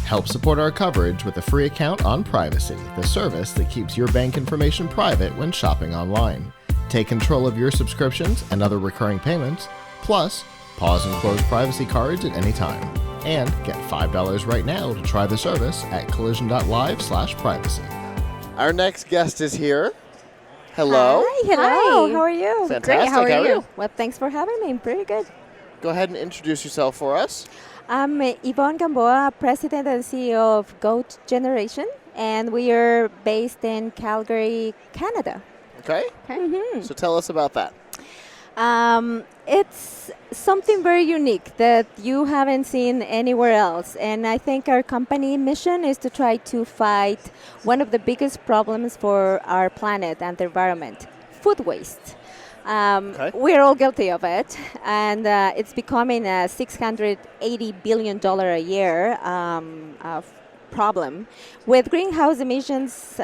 Help support our coverage with a free account on Privacy, the service that keeps your bank information private when shopping online. Take control of your subscriptions and other recurring payments, plus pause and close privacy cards at any time. And get $5 right now to try the service at collision.live/privacy. Our next guest is here. Hello. Hi, hello. Hi. How are you? Fantastic. Great. How are you? you? Well, thanks for having me. Pretty good. Go ahead and introduce yourself for us. I'm Yvonne Gamboa, President and CEO of Goat Generation, and we are based in Calgary, Canada. Okay. Mm-hmm. So tell us about that. It's something very unique that you haven't seen anywhere else. And I think our company mission is to try to fight one of the biggest problems for our planet and the environment, food waste. We're all guilty of it, and it's becoming a $680 billion a year problem, with greenhouse emissions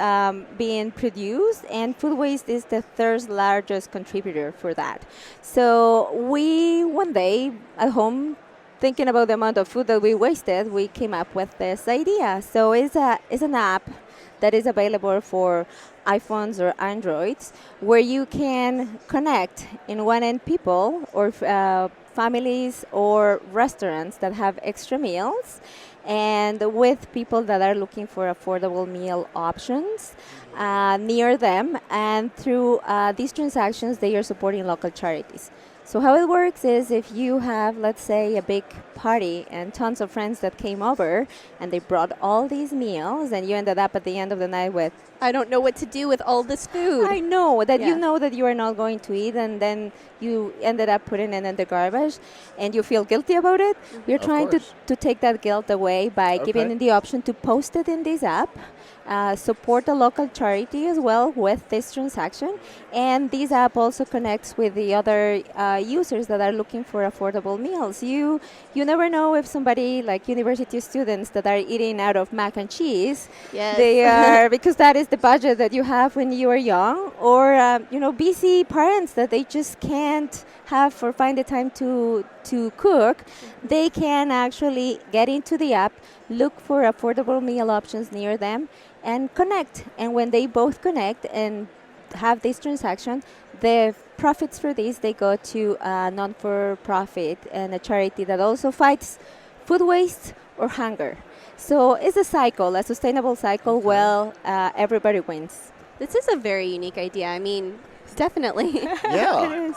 being produced, and food waste is the third largest contributor for that. So we, one day at home, thinking about the amount of food that we wasted, we came up with this idea. So it's an app that is available for iPhones or Androids, where you can connect in one end people or families or restaurants that have extra meals, and with people that are looking for affordable meal options near them. And through these transactions, they are supporting local charities. So how it works is, if you have, let's say, a big party and tons of friends that came over and they brought all these meals, and you ended up at the end of the night with, I don't know what to do with all this food. I know that you know that you are not going to eat, and then you ended up putting it in the garbage and you feel guilty about it. We're trying to take that guilt away by giving them the option to post it in this app. Support a local charity as well with this transaction, and this app also connects with the other users that are looking for affordable meals. You never know if somebody, like university students that are eating out of mac and cheese, they are because that is the budget that you have when you are young, or busy parents that they just can't have or find the time to cook. They can actually get into the app, look for affordable meal options near them, and connect. And when they both connect and have this transaction, the profits for this, they go to a non-for-profit and a charity that also fights food waste or hunger. So it's a cycle, a sustainable cycle. Well, everybody wins. This is a very unique idea. I mean, definitely. Yeah.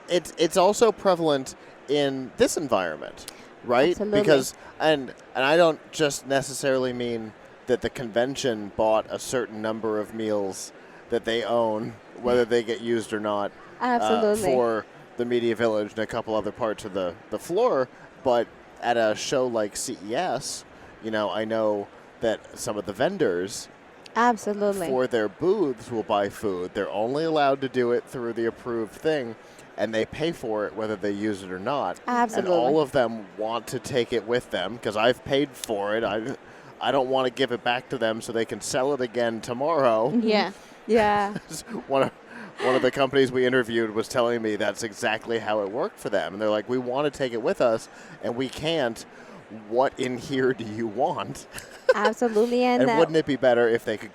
It's also prevalent in this environment, right? Absolutely. Because and I don't just necessarily mean that the convention bought a certain number of meals that they own, whether they get used or not, for the Media Village and a couple other parts of the floor. But at a show like CES, I know that some of the vendors for their booths will buy food. They're only allowed to do it through the approved thing, and they pay for it whether they use it or not. Absolutely. And all of them want to take it with them because I've paid for it. I don't want to give it back to them so they can sell it again tomorrow. Yeah. One of the companies we interviewed was telling me that's exactly how it worked for them. And they're like, we want to take it with us, and we can't. What in here do you want? Absolutely. And wouldn't it be better if they could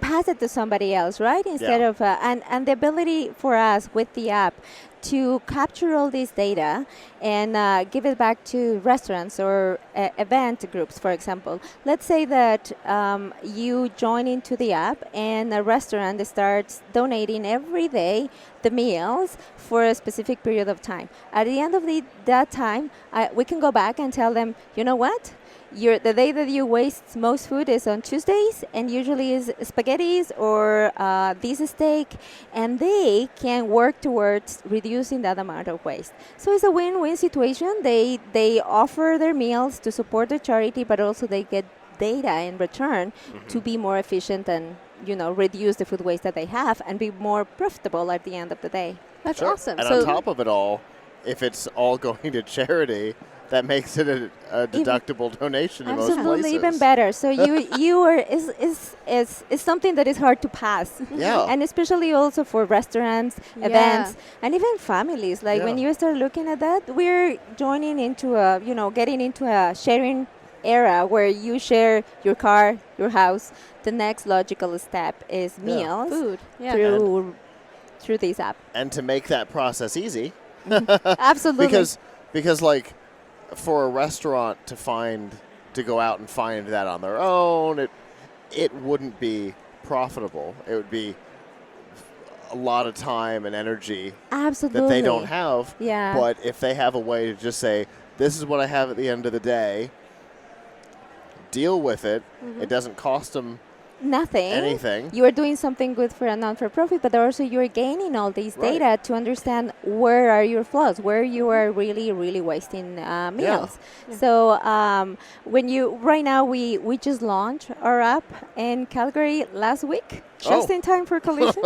pass it to somebody else, right? Instead of and the ability for us with the app to capture all this data and give it back to restaurants or event groups, for example. Let's say that you join into the app and a restaurant starts donating every day the meals for a specific period of time. At the end of that time, we can go back and tell them, you know what? The day that you waste most food is on Tuesdays, and usually is spaghettis or this steak, and they can work towards reducing that amount of waste. So it's a win-win situation. They offer their meals to support the charity, but also they get data in return to be more efficient and reduce the food waste that they have and be more profitable at the end of the day. That's awesome. And on top of it all, if it's all going to charity, that makes it a deductible donation in most places. Absolutely, even better. So you are is something that is hard to pass. Yeah. And especially also for restaurants, events, and even families. Like when you start looking at that, we're joining into getting into a sharing era where you share your car, your house. The next logical step is meals, food, through this app. And to make that process easy. Absolutely. Because like for a restaurant to go out and find that on their own, it wouldn't be profitable. It would be a lot of time and energy that they don't have. Yeah. But if they have a way to just say, this is what I have at the end of the day, deal with it. It doesn't cost them anything. You are doing something good for a non-for-profit, but also you're gaining all these data to understand where are your flaws, where you are really, really wasting meals. Yeah. So right now we just launched our app in Calgary last week, just in time for Collision.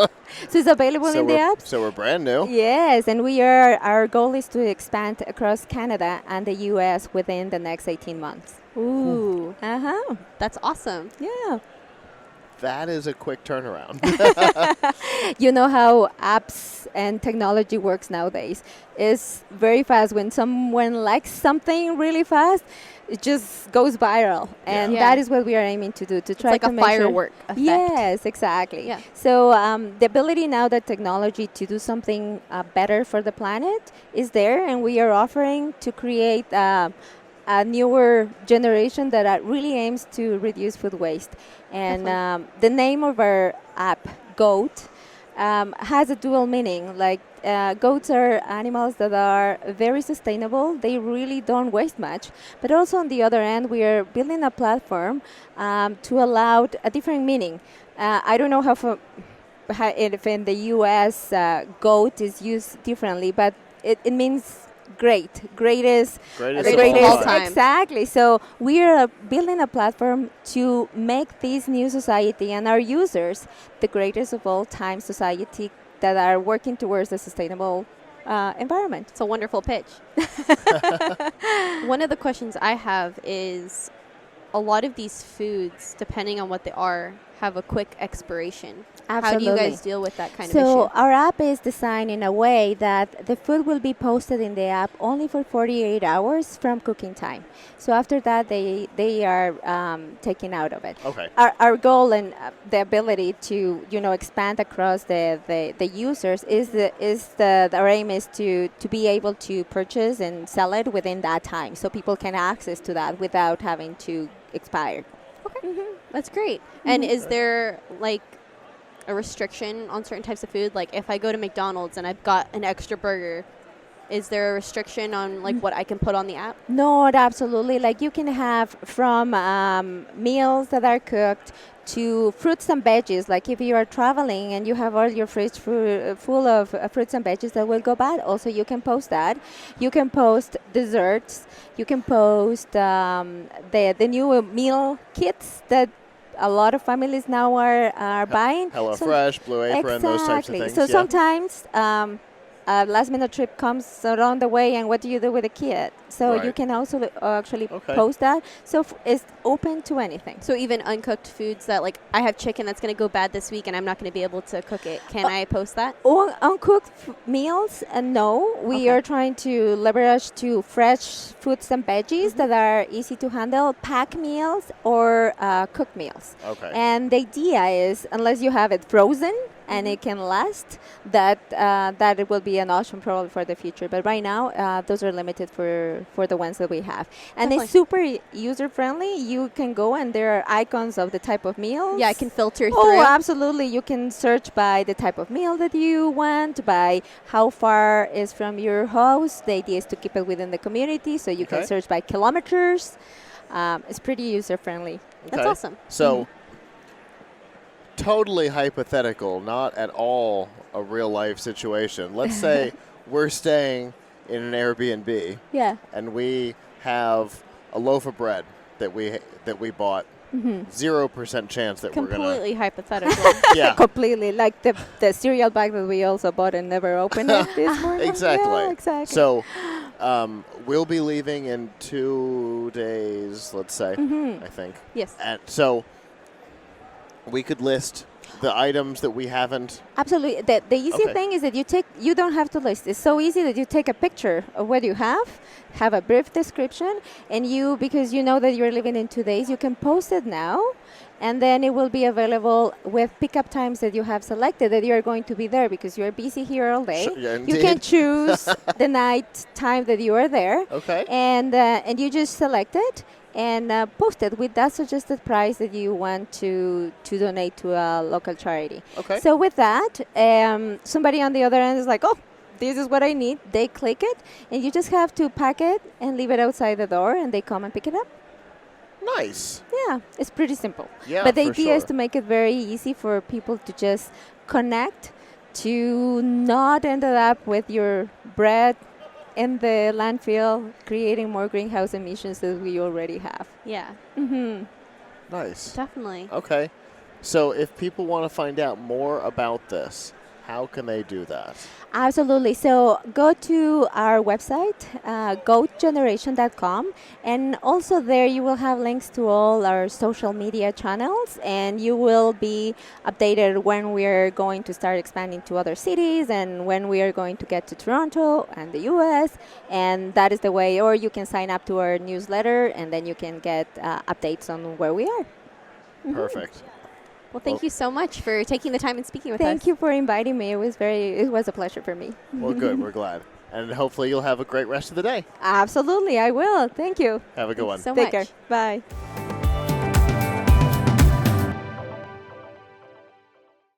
So it's available in the app. So we're brand new. Yes, and our goal is to expand across Canada and the U.S. within the next 18 months. Ooh. Uh-huh. That's awesome. Yeah. That is a quick turnaround. You know how apps and technology works nowadays. It's very fast. When someone likes something really fast, it just goes viral. And that is what we are aiming to do, to try to make like a firework effect. Yes, exactly. Yeah. So the ability now that technology to do something better for the planet is there, and we are offering to create a newer generation that really aims to reduce food waste. And the name of our app, GOAT, has a dual meaning. Like goats are animals that are very sustainable. They really don't waste much. But also on the other end, we are building a platform to allow a different meaning. I don't know if in the U.S. GOAT is used differently, but it means greatest of all time. Exactly. So we are building a platform to make this new society and our users the greatest of all time society that are working towards a sustainable environment. It's a wonderful pitch. One of the questions I have is, a lot of these foods, depending on what they are, have a quick expiration. Absolutely. How do you guys deal with that kind of issue? So our app is designed in a way that the food will be posted in the app only for 48 hours from cooking time. So after that, they are taken out of it. Okay. Our goal and the ability to expand across the users our aim is to be able to purchase and sell it within that time, so people can access to that without having to expire. Okay, that's great. And is there like a restriction on certain types of food? Like if I go to McDonald's and I've got an extra burger, is there a restriction on like what I can put on the app? No, absolutely. Like you can have from meals that are cooked to fruits and veggies. Like if you are traveling and you have all your fridge full of fruits and veggies that will go bad, also you can post that. You can post desserts. You can post the new meal kits that a lot of families now are buying. HelloFresh, Blue Apron, those types of things. So sometimes a last-minute trip comes along the way, and what do you do with a kid? So you can also actually post that. So it's open to anything. So even uncooked foods that, like, I have chicken that's going to go bad this week and I'm not going to be able to cook it. Can I post that? Or uncooked meals, no. We are trying to leverage to fresh fruits and veggies that are easy to handle, pack meals or cooked meals. Okay. And the idea is, unless you have it frozen and it can last, that it will be an option probably for the future. But right now, those are limited for the ones that we have. And Definitely. it's super user-friendly. You can go and there are icons of the type of meals. Yeah, I can filter through. Oh, absolutely. You can search by the type of meal that you want, by how far is from your house. The idea is to keep it within the community, so you can search by kilometers. It's pretty user-friendly. That's awesome. So, totally hypothetical, not at all a real-life situation. Let's say we're staying in an Airbnb. Yeah. And we have a loaf of bread that we bought. 0% chance that we're gonna. Completely hypothetical. Yeah. Completely, like the cereal bag that we also bought and never opened it this morning. Exactly. Yeah, exactly. So, we'll be leaving in 2 days, let's say, I think. Yes. And so we could list the items that we haven't. Absolutely. The easy thing is that you don't have to list. It's so easy that you take a picture of what you have a brief description, and because you know that you're leaving in 2 days, you can post it now, and then it will be available with pickup times that you have selected, that you're going to be there because you're busy here all day. Sure, yeah, you can choose the night time that you are there. Okay. And you just select it and post it with that suggested price that you want to donate to a local charity. Okay. So with that, somebody on the other end is like, oh, this is what I need. They click it, and you just have to pack it and leave it outside the door, and they come and pick it up. Nice. Yeah, it's pretty simple. Yeah, but the for idea is sure. to make it very easy for people to just connect, to not end up with your bread in the landfill, creating more greenhouse emissions that we already have. Yeah. Mm-hmm. Nice. Definitely. Okay. So if people want to find out more about this, how can they do that? Absolutely. So go to our website, goatgeneration.com, and also there you will have links to all our social media channels, and you will be updated when we're going to start expanding to other cities and when we are going to get to Toronto and the US, and that is the way. Or you can sign up to our newsletter, and then you can get updates on where we are. Perfect. Well, thank you so much for taking the time and speaking with us. Thank you for inviting me. It was a pleasure for me. Well, good. We're glad. And hopefully you'll have a great rest of the day. Absolutely, I will. Thank you. Have a good one. So Take much. care. Bye.